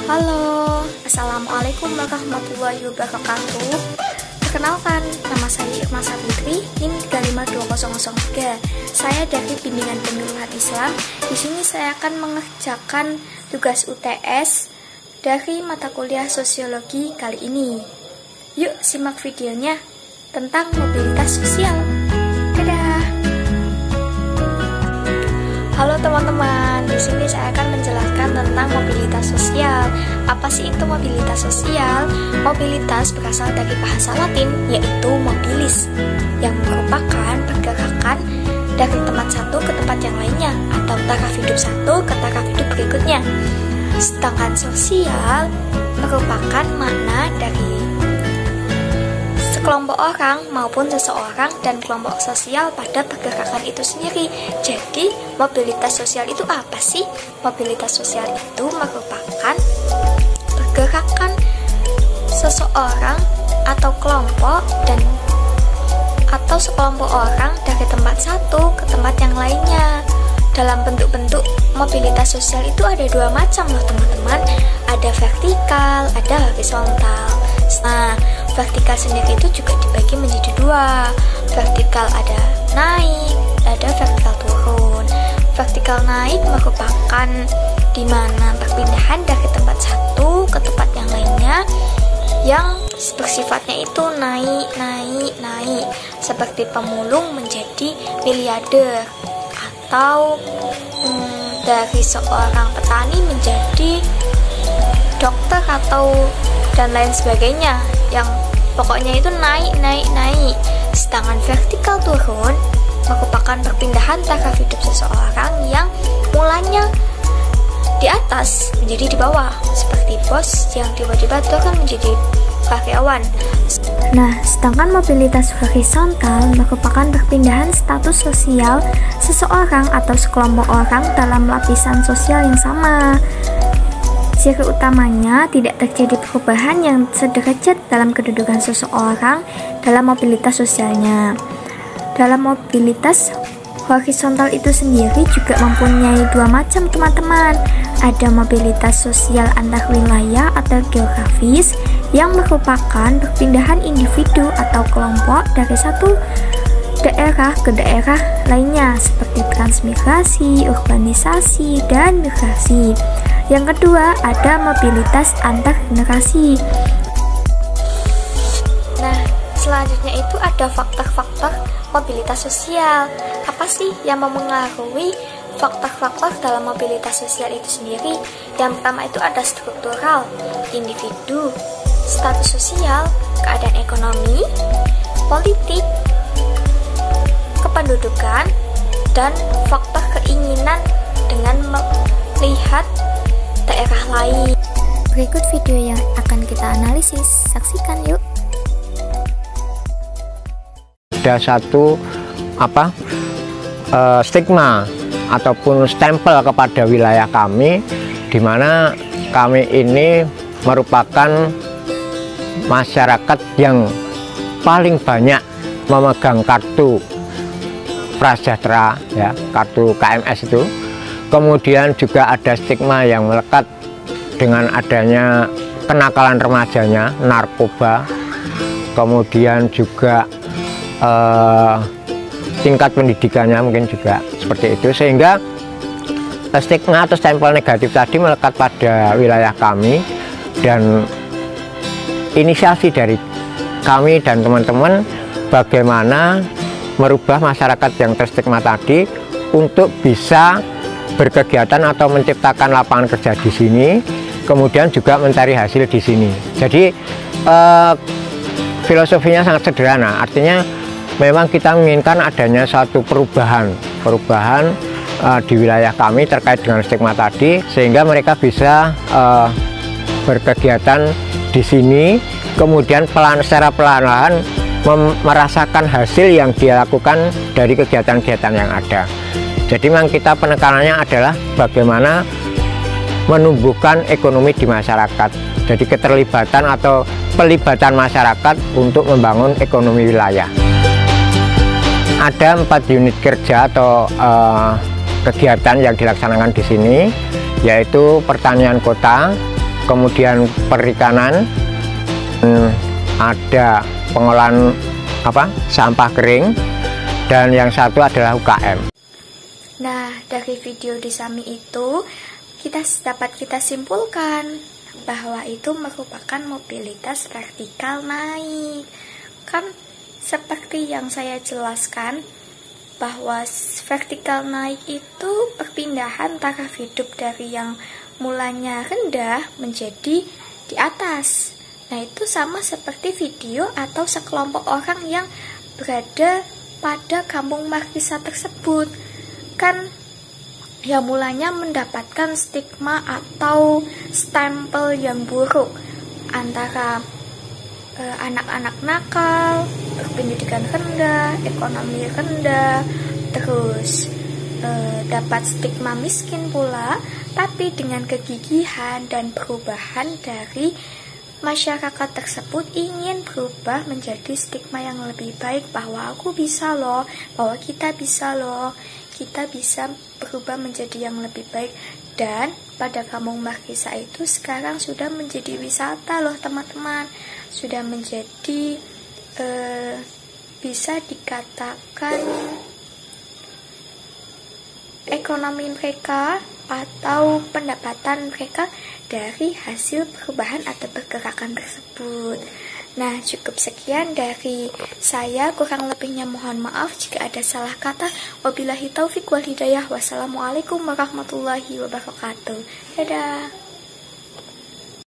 Halo, Assalamualaikum warahmatullahi wabarakatuh. Perkenalkan, nama saya Irma Sabitri, NIM 352003. Saya dari Bimbingan Penyuluhan Islam. Di sini saya akan mengerjakan tugas UTS dari mata kuliah Sosiologi kali ini. Yuk simak videonya tentang mobilitas sosial. Dadah. Halo teman-teman, di sini saya akan menjelaskan tentang mobilitas sosial. Apa sih itu mobilitas sosial? Mobilitas berasal dari bahasa Latin, yaitu mobilis, yang merupakan pergerakan dari tempat satu ke tempat yang lainnya, atau taraf hidup satu ke taraf hidup berikutnya. Sedangkan sosial merupakan makna dari sekelompok orang maupun seseorang dan kelompok sosial pada pergerakan itu sendiri. Jadi, mobilitas sosial itu apa sih? Mobilitas sosial itu merupakan pergerakan seseorang atau kelompok atau sekelompok orang dari tempat satu ke tempat yang lainnya. Dalam bentuk-bentuk mobilitas sosial itu ada dua macam loh teman-teman. Ada vertikal, ada horizontal. Nah, vertikal sendiri itu juga dibagi menjadi dua. Vertikal ada naik, ada vertikal turun. Vertikal naik merupakan di mana perpindahan dari tempat satu ke tempat yang lainnya yang bersifatnya itu naik, seperti pemulung menjadi miliarder, atau dari seorang petani menjadi dokter atau dan lain sebagainya, yang pokoknya itu naik. Sedangkan vertikal turun merupakan perpindahan taraf hidup seseorang yang mulanya di atas menjadi di bawah, seperti bos yang tiba-tiba turun menjadi karyawan. Nah, sedangkan mobilitas horizontal merupakan perpindahan status sosial seseorang atau sekelompok orang dalam lapisan sosial yang sama. Ciri utamanya tidak terjadi perubahan yang sederajat dalam kedudukan seseorang dalam mobilitas sosialnya. Dalam mobilitas horizontal itu sendiri juga mempunyai dua macam teman-teman. Ada mobilitas sosial antar wilayah atau geografis yang merupakan perpindahan individu atau kelompok dari satu daerah ke daerah lainnya, seperti transmigrasi, urbanisasi, dan migrasi. Yang kedua, ada mobilitas antar generasi. Nah, selanjutnya itu ada faktor-faktor mobilitas sosial. Apa sih yang memengaruhi faktor-faktor dalam mobilitas sosial itu sendiri? Yang pertama itu ada struktural, individu, status sosial, keadaan ekonomi, politik, kependudukan, dan faktor keinginan dengan melihat daerah lain. Berikut video yang akan kita analisis, saksikan yuk. Ada satu stigma ataupun stempel kepada wilayah kami, di mana kami ini merupakan masyarakat yang paling banyak memegang kartu prasejahtera, ya, kartu KMS itu. Kemudian juga ada stigma yang melekat dengan adanya kenakalan remajanya, narkoba. Kemudian juga tingkat pendidikannya mungkin juga seperti itu, sehingga stigma atau stempel negatif tadi melekat pada wilayah kami. Dan inisiasi dari kami dan teman-teman bagaimana merubah masyarakat yang terstigma tadi untuk bisa berkegiatan atau menciptakan lapangan kerja di sini, kemudian juga mencari hasil di sini. Jadi filosofinya sangat sederhana, artinya memang kita menginginkan adanya satu perubahan di wilayah kami terkait dengan stigma tadi, sehingga mereka bisa berkegiatan di sini, kemudian secara perlahan-lahan merasakan hasil yang dia lakukan dari kegiatan-kegiatan yang ada. Jadi memang kita penekanannya adalah bagaimana menumbuhkan ekonomi di masyarakat. Jadi keterlibatan atau pelibatan masyarakat untuk membangun ekonomi wilayah. Ada 4 unit kerja atau kegiatan yang dilaksanakan di sini, yaitu pertanian kota, kemudian perikanan, ada pengolahan sampah kering, dan yang satu adalah UKM. Nah, dari video di Sami itu dapat kita simpulkan bahwa itu merupakan mobilitas vertikal naik. Kan seperti yang saya jelaskan, bahwa vertikal naik itu perpindahan taraf hidup dari yang mulanya rendah menjadi di atas. Nah, itu sama seperti video atau sekelompok orang yang berada pada kampung markisa tersebut. Kan yang mulanya mendapatkan stigma atau stempel yang buruk antara anak-anak nakal, berpendidikan rendah, ekonomi rendah, terus dapat stigma miskin pula. Tapi dengan kegigihan dan perubahan dari masyarakat tersebut ingin berubah menjadi stigma yang lebih baik, bahwa aku bisa loh, bahwa kita bisa loh, kita bisa berubah menjadi yang lebih baik. Dan pada kampung markisa itu sekarang sudah menjadi wisata loh teman-teman, sudah menjadi bisa dikatakan ekonomi mereka atau pendapatan mereka dari hasil perubahan atau pergerakan tersebut. Nah, cukup sekian dari saya, kurang lebihnya mohon maaf jika ada salah kata. Wabillahi taufik wal hidayah. Wassalamualaikum warahmatullahi wabarakatuh. Dadah.